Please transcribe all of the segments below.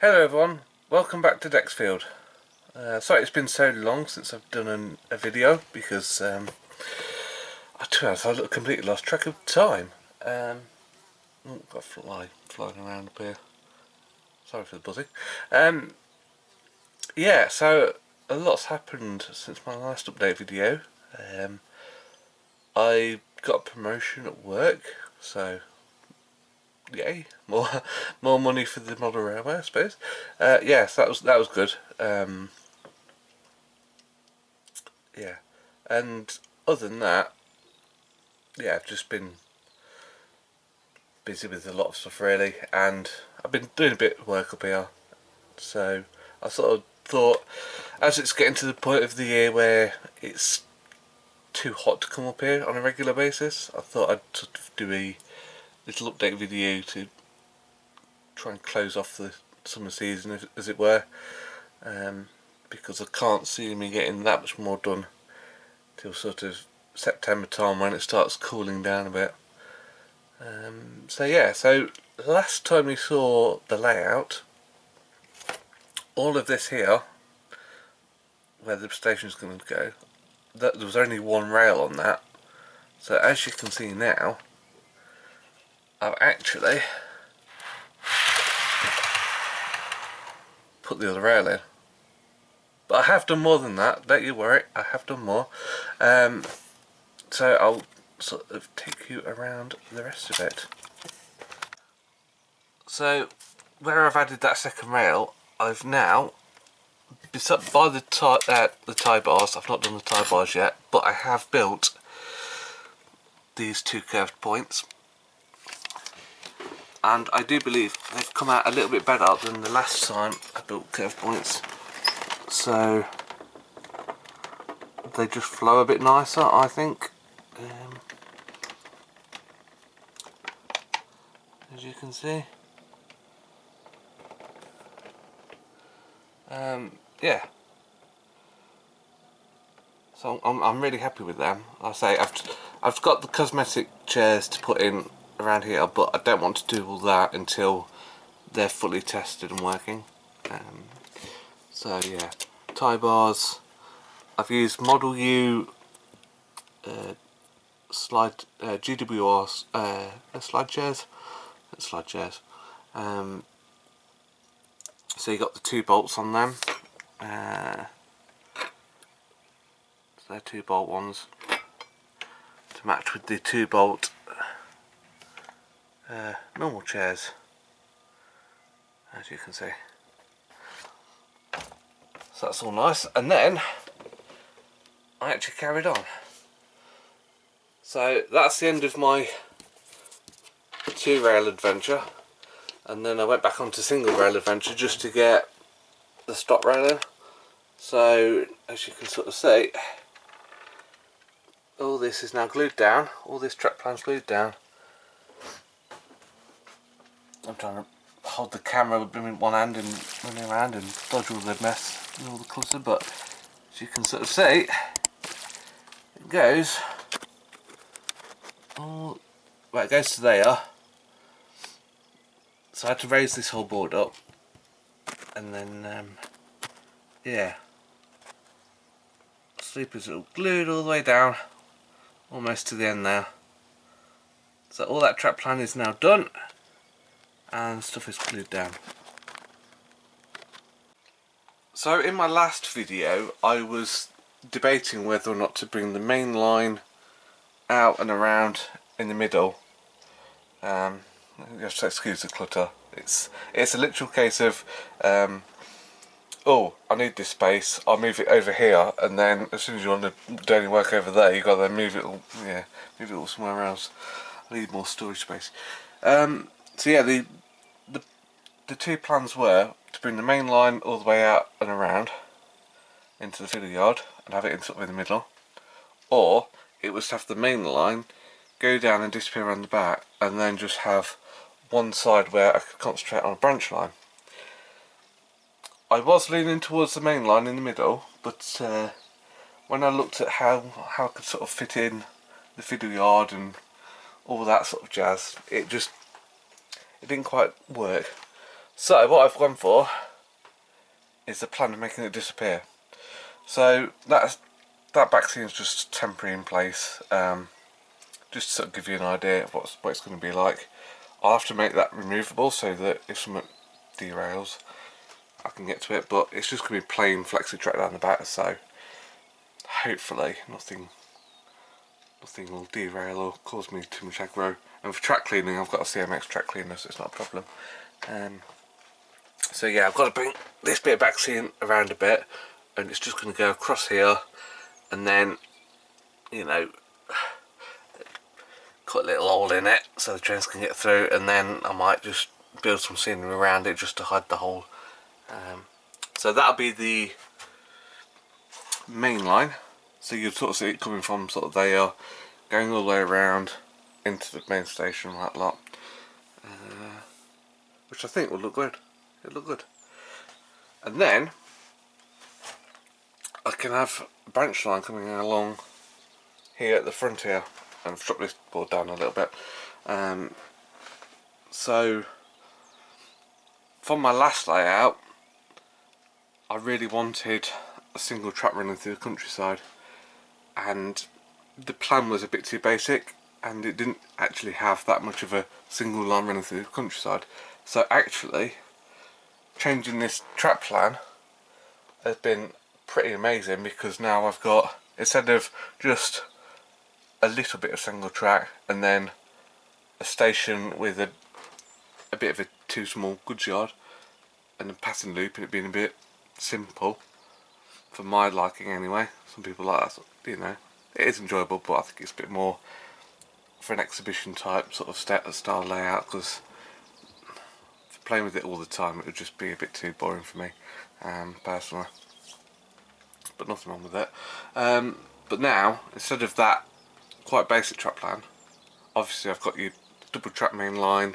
Hello everyone, welcome back to Dexfield. Sorry it's been so long since I've done a video because to be honest, I completely lost track of time. Got a fly flying around up here. Sorry for the buzzing. Yeah, so a lot's happened since my last update video. I got a promotion at work, so yay, more money for the model railway, I suppose. Yes, that was good. Yeah, and other than that, yeah, I've just been busy with a lot of stuff really, and I've been doing a bit of work up here. So I sort of thought, as it's getting to the point of the year where it's too hot to come up here on a regular basis, I thought I'd sort of do a little update video to try and close off the summer season, as it were, because I can't see me getting that much more done till sort of September time when it starts cooling down a bit. So yeah, so last time we saw the layout, all of this here, where the station's going to go, there was only one rail on that. So as you can see now, I've actually put the other rail in. But I have done more than that, don't you worry, I have done more. So I'll sort of take you around the rest of it. So where I've added that second rail, I've now, by the tie bars, I've not done the tie bars yet, but I have built these two curved points, and I do believe they've come out a little bit better than the last time I built curved points. So they just flow a bit nicer, I think. As you can see. Yeah. So I'm really happy with them. I say I've got the cosmetic chairs to put in around here, but I don't want to do all that until they're fully tested and working. So yeah, tie bars. I've used Model U GWR slide chairs. So you got the two bolts on them. So they're 2-bolt ones to match with the 2-bolt normal chairs, as you can see. So that's all nice, and then I actually carried on. So that's the end of my 2-rail adventure, and then I went back onto single rail adventure just to get the stop rail in. So as you can sort of see, all this is now glued down, all this track plan's glued down. I'm trying to hold the camera with one hand and running around and dodge all the mess and all the clutter, but as you can sort of see, it goes all, well, it goes to there. So I had to raise this whole board up, and then yeah, sleepers are all glued all the way down, almost to the end now. So all that track plan is now done, and stuff is glued down. So in my last video I was debating whether or not to bring the main line out and around in the middle. You have to excuse the clutter. It's a literal case of oh, I need this space, I'll move it over here, and then as soon as you want to do any work over there, you've got to move it all somewhere else. I need more storage space. So yeah, the two plans were to bring the main line all the way out and around into the fiddle yard and have it in sort of in the middle, or it was to have the main line go down and disappear around the back, and then just have one side where I could concentrate on a branch line. I was leaning towards the main line in the middle, but when I looked at how I could sort of fit in the fiddle yard and all that sort of jazz, it didn't quite work. So what I've gone for is the plan of making it disappear. So that back seam is just temporary in place, just to sort of give you an idea of what it's going to be like. I'll have to make that removable so that if something derails I can get to it, but it's just going to be plain flexi track down the back, so hopefully nothing will derail or cause me too much aggro. And for track cleaning, I've got a CMX track cleaner, so it's not a problem. So yeah, I've got to bring this bit of back seam around a bit, and it's just going to go across here, and then, you know, cut a little hole in it so the trains can get through, and then I might just build some scenery around it just to hide the hole. So that'll be the main line. So you'll sort of see it coming from sort of there, going all the way around into the main station, that lot, which I think will look good. It'll look good. And then I can have a branch line coming along here at the front here, and I've dropped this board down a little bit. So from my last layout, I really wanted a single track running through the countryside, and the plan was a bit too basic, and it didn't actually have that much of a single line running through the countryside. So actually changing this track plan has been pretty amazing, because now I've got, instead of just a little bit of single track and then a station with a bit of a too small goods yard and a passing loop, and it being a bit simple for my liking anyway. Some people like that, you know, it is enjoyable, but I think it's a bit more for an exhibition type sort of style layout, because for playing with it all the time it would just be a bit too boring for me, personally. But nothing wrong with it. But now, instead of that quite basic track plan, obviously I've got your double track main line,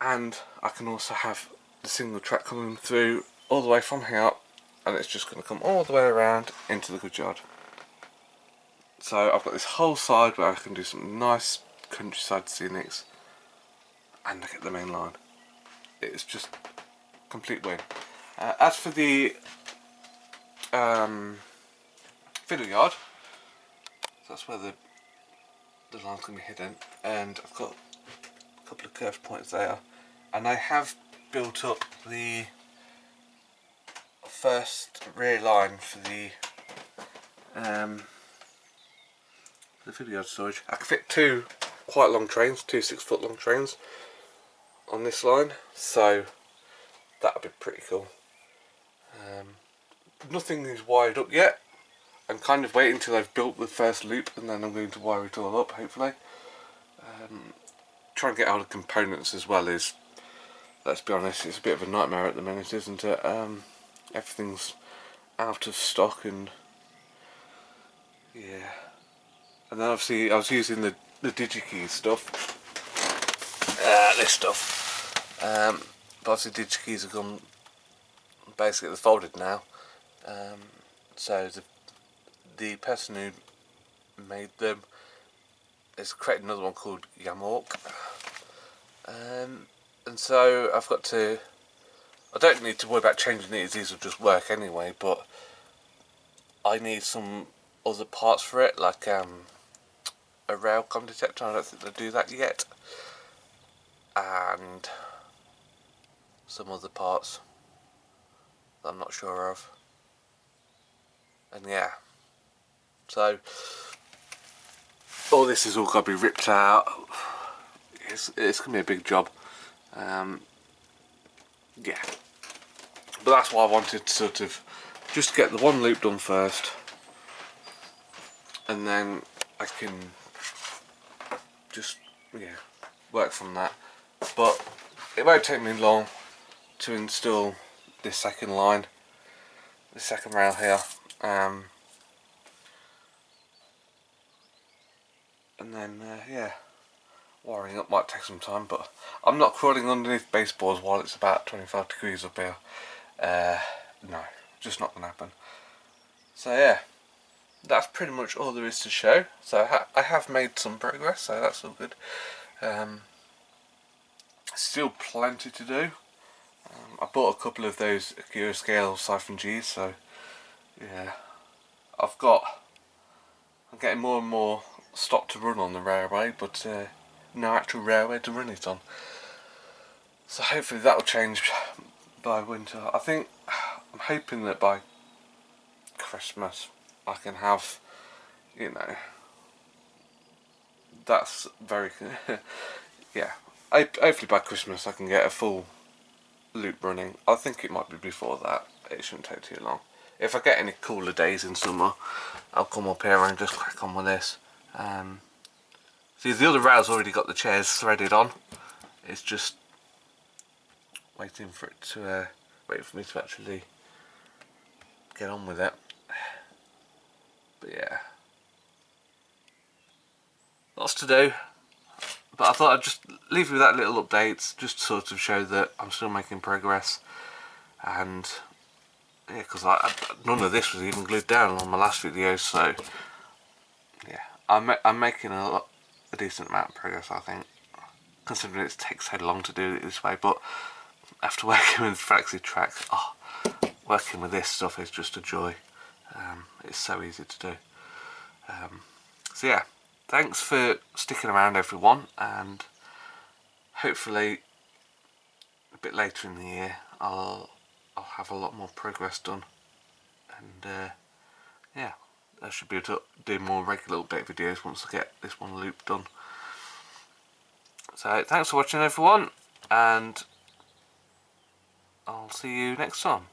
and I can also have the single track coming through all the way from here, and it's just going to come all the way around into the goods yard. So I've got this whole side where I can do some nice countryside scenics, and I get the main line. It's just complete win. As for the fiddle yard, so that's where the line's going to be hidden, and I've got a couple of curved points there, and I have built up the first rear line for the fiddle yard storage. I can fit two quite long trains, two 6 foot long trains on this line, so that'll be pretty cool. Nothing is wired up yet. I'm kind of waiting until I've built the first loop, and then I'm going to wire it all up, hopefully. Trying to get out of components as well is, let's be honest, it's a bit of a nightmare at the minute, isn't it? Everything's out of stock, and yeah. And then obviously I was using the DigiKey stuff, this stuff, but obviously DigiKeys have gone, basically they're folded now, so the person who made them has created another one called Yamork, and so I've got to, I don't need to worry about changing these will just work anyway, but I need some other parts for it, like a railcom detector. I don't think they do that yet, and some other parts that I'm not sure of, and yeah, so all this is all got to be ripped out. It's going to be a big job, yeah, but that's why I wanted to sort of just get the one loop done first, and then I can just, yeah, work from that. But it won't take me long to install this second line, the second rail here, and then yeah, wiring up might take some time, but I'm not crawling underneath baseboards while it's about 25 degrees up here. No, just not gonna happen. So yeah, that's pretty much all there is to show. So I have made some progress, so that's all good. So still plenty to do. I bought a couple of those Akira scale siphon Gs, so yeah, I'm getting more and more stock to run on the railway, but no actual railway to run it on. So hopefully that will change by winter. I'm hoping that by Christmas I can have, you know, that's very yeah. Hopefully by Christmas I can get a full loop running. I think it might be before that. It shouldn't take too long. If I get any cooler days in summer, I'll come up here and just crack on with this. See, the other rail's already got the chairs threaded on. It's just waiting for it to wait for me to actually get on with it. But yeah, lots to do. But I thought I'd just leave you with that little update, just to sort of show that I'm still making progress. And yeah, because none of this was even glued down on my last video, so yeah, I'm making a decent amount of progress, I think, considering it takes so long to do it this way. But after working with Flexi Track, working with this stuff is just a joy. It's so easy to do. So yeah, thanks for sticking around, everyone, and hopefully a bit later in the year I'll have a lot more progress done, and yeah, I should be able to do more regular update videos once I get this one loop done. So thanks for watching, everyone, and I'll see you next time.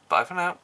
Bye for now.